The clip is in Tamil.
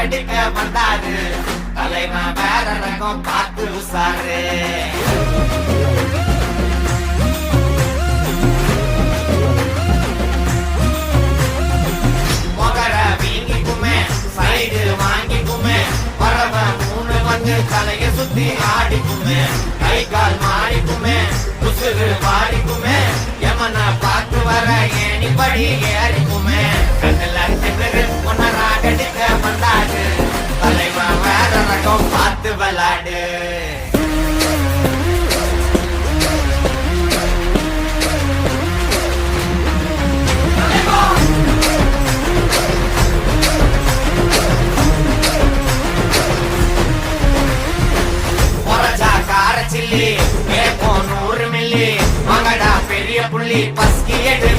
ராகடிக்க வந்தாரு தலைவன் வேற ரகம் பார்த்து உசாரு மொகர வீங்கிக்குமே சைடு வாங்கிக்குமே பறவ மூணு வந்து தலைய சுத்தி ஆடிக்குமே கை கால் மாறிக்குமே உசுறு வாடிக்குமே எமன பார்த்து வர ஏனிப்படி ஏறிக்குமே கண்ணுல திமிரு ஒன்ன ராகடிக்க வந்தாடு தலைவன் வேற ரகம் பார்த்து விளாடு சில்லி 100 மில்லி மகடா பெரிய புள்ளி பஸ்கி எடு